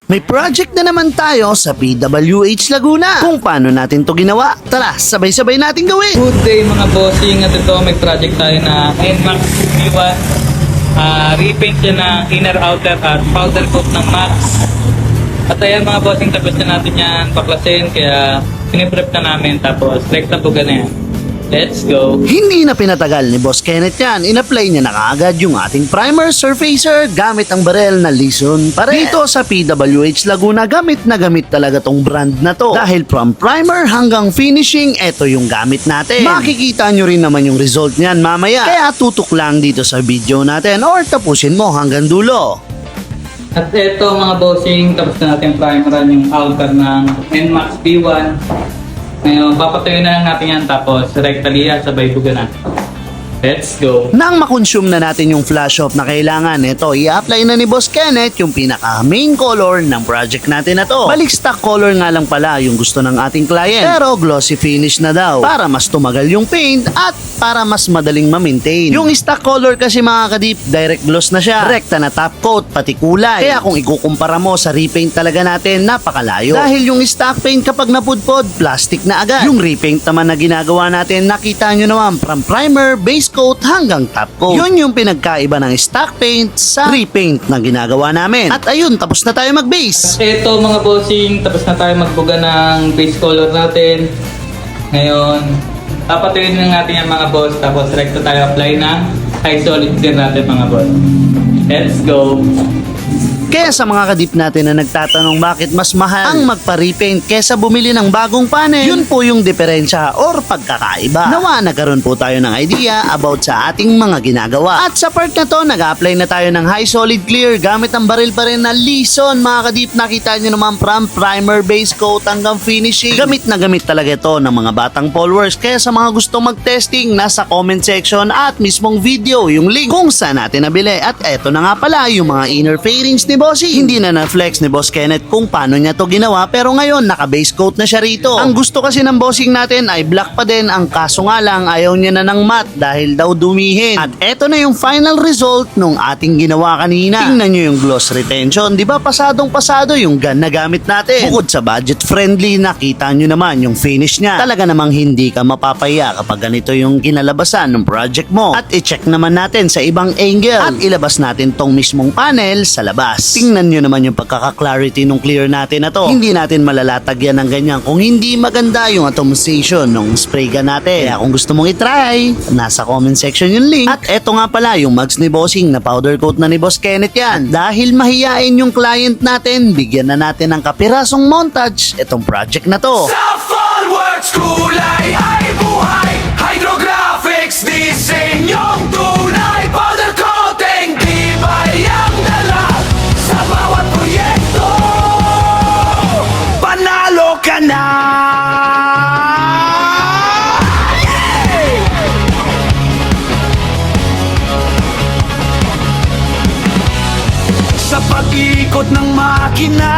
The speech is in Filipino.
May project na naman tayo sa PWH Laguna. Kung paano natin to ginawa, tara, sabay-sabay natin gawin. Good day mga bossing, at ito may project tayo na NMAX V1. Repaint siya ng inner outer at powder coat ng Max. At ayan mga bossing, tapos na natin yan baklasin, kaya piniprep na namin, tapos rekta po na yan. Let's go! Hindi na pinatagal ni Boss Kenneth yan. In-apply niya na kaagad yung ating primer surfacer gamit ang barel na Lison pa rin. Dito sa PWH Laguna, gamit na gamit talaga tong brand na to. Dahil from primer hanggang finishing, eto yung gamit natin. Makikita nyo rin naman yung result niyan mamaya. Kaya tutok lang dito sa video natin or tapusin mo hanggang dulo. At eto mga bossing, tapos na natin primeran yung outer ng NMAX V1. Ngayon, papatayin na lang natin yan, tapos rectally yan, sabay buga na. Let's go! Nang makonsume na natin yung flash off na kailangan, ito, i-apply na ni Boss Kenneth yung pinaka main color ng project natin na to. Balik stock color nga lang pala yung gusto ng ating client. Pero glossy finish na daw para mas tumagal yung paint at para mas madaling ma-maintain. Yung stock color kasi mga kadip, direct gloss na siya. Rekta na top coat, pati kulay. Kaya kung ikukumpara mo sa repaint talaga natin, napakalayo. Dahil yung stock paint kapag napudpod, plastic na agad. Yung repaint naman na ginagawa natin, nakita nyo naman from primer, base coat hanggang top coat. Yun yung pinagkaiba ng stock paint sa repaint na ginagawa namin. At ayun, tapos na tayo mag-base. Eto mga bossing, tapos na tayo magbuga ng base color natin. Ngayon, papatayin na natin yung mga boss, tapos recto tayo apply ng high solid din natin mga boss. Let's go! Kaya sa mga kadip natin na nagtatanong bakit mas mahal ang magpa-repaint kesa bumili ng bagong panel, yun po yung diferensya or pagkakaiba. Nawa nagkaroon po tayo ng idea about sa ating mga ginagawa. At sa part na to, nag-apply na tayo ng high solid clear gamit ang baril pa rin na Lison. Mga kadip, nakita nyo naman from primer, base coat hanggang finishing. Gamit na gamit talaga ito ng mga batang followers. Kaya sa mga gusto mag-testing, nasa comment section at mismong video yung link kung saan natin nabili. At eto na nga pala yung mga inner fairings ni Bossy. Hindi na na-flex ni Boss Kenneth kung paano niya to ginawa, pero ngayon naka-base coat na siya rito. Ang gusto kasi ng bossing natin ay black pa din, ang kaso nga lang ayaw niya na ng matte dahil daw dumihin. At eto na yung final result nung ating ginawa kanina. Tingnan nyo yung gloss retention, di ba pasadong pasado yung gun na gamit natin. Bukod sa budget friendly, nakita nyo naman yung finish niya. Talaga namang hindi ka mapapaya kapag ganito yung kinalabasan ng project mo. At i-check naman natin sa ibang angle at ilabas natin tong mismong panel sa labas. Tingnan nyo naman yung pagkaka-clarity nung clear natin na to. Hindi natin malalatag yan ng ganyan kung hindi maganda yung atomization ng spray gun natin. Kaya kung gusto mong itry, nasa comment section yung link. At eto nga pala yung mugs ni Bossing na powder coat na ni Boss Kenneth yan. Dahil mahiyain yung client natin, bigyan na natin ng kapirasong montage itong project na to. Sa Fallworks kulay ay buhay, Hydrographics disenyong tunay, powder coating tibay ang dala sa bawat proyekto. Panalo ka na! Sa pag-ikot ng makina